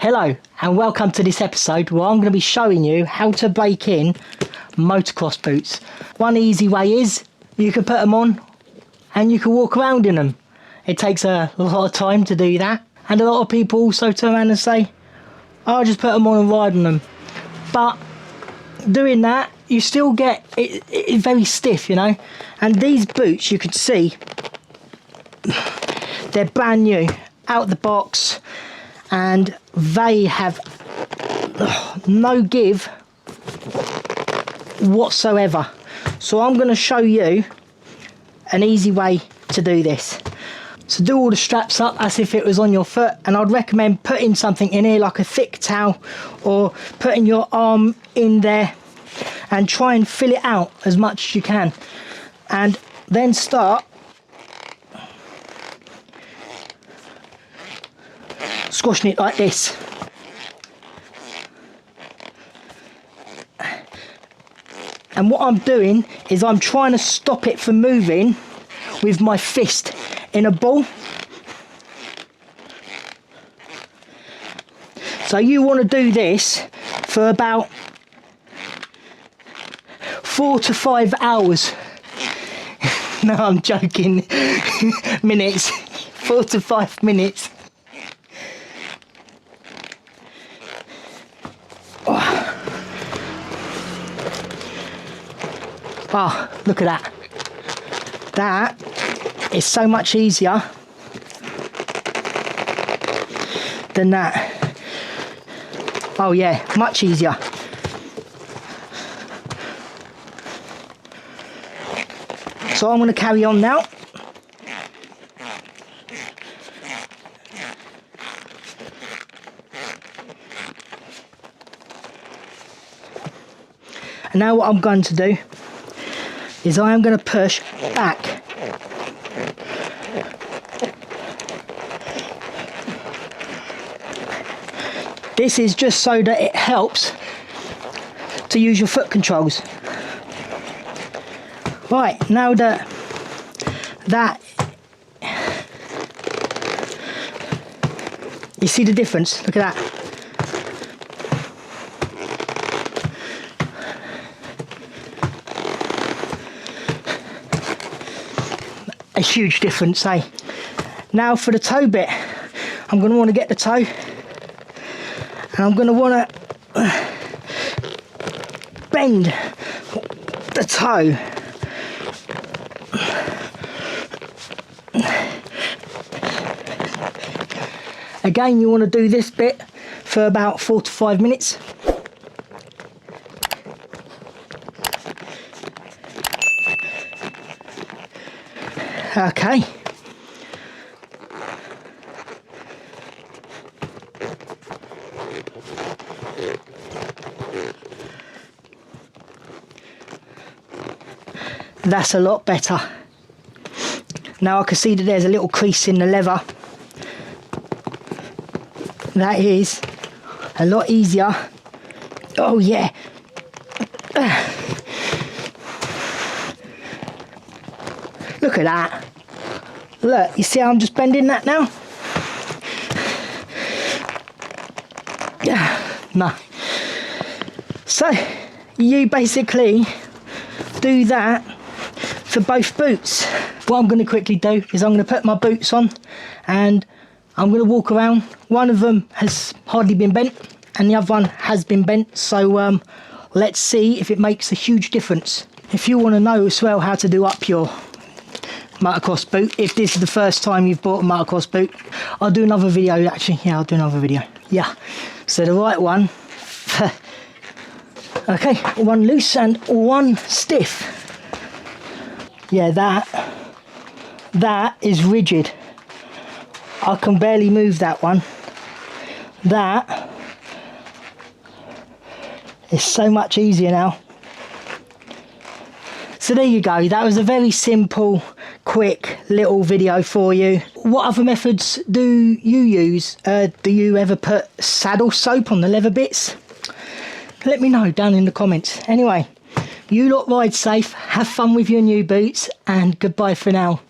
Hello and welcome to this episode where I'm going to be showing you how to break in motocross boots. One easy way is you can put them on and you can walk around in them. It takes a lot of time to do that, and a lot of people also turn around and say, I'll just put them on and ride on them. But doing that, you still get it very stiff, you know. And these boots, you can see, they're brand new, out the box, and they have no give whatsoever. So I'm going to show you an easy way to do this. So do all the straps up as if it was on your foot, and I'd recommend putting something in here like a thick towel, or putting your arm in there and try and fill it out as much as you can, and then start squashing it like this. And what I'm doing is I'm trying to stop it from moving with my fist in a ball. So you want to do this for about 4 to 5 hours. No, I'm joking. Minutes. 4 to 5 minutes. Oh, look at that. That is so much easier than that. Oh yeah, much easier. So I'm going to carry on now. And now what I'm going to do is I am going to push back. This is just so that it helps to use your foot controls. Right, now that you see the difference, look at that. A huge difference, eh? Now for the toe bit, I'm going to want to get the toe, and I'm going to want to bend the toe. Again, you want to do this bit for about 4 to 5 minutes. Okay. That's a lot better. Now I can see that there's a little crease in the leather. That is a lot easier. Oh yeah. Look at that. Look, you see how I'm just bending that now? Yeah, no. So, you basically do that for both boots. What I'm going to quickly do is I'm going to put my boots on and I'm going to walk around. One of them has hardly been bent and the other one has been bent. So let's see if it makes a huge difference. If you want to know as well how to do up your motocross boot, if this is the first time you've bought a motocross boot, I'll do another video actually. Yeah, I'll do another video. Yeah, so the right one. Okay, one loose and one stiff. Yeah, that is rigid. I can barely move that one. That is so much easier now. So there you go. That was a very simple, quick little video for you. What other methods do you use? Do you ever put saddle soap on the leather bits? Let me know down in the comments. Anyway, you lot ride safe, have fun with your new boots, and goodbye for now.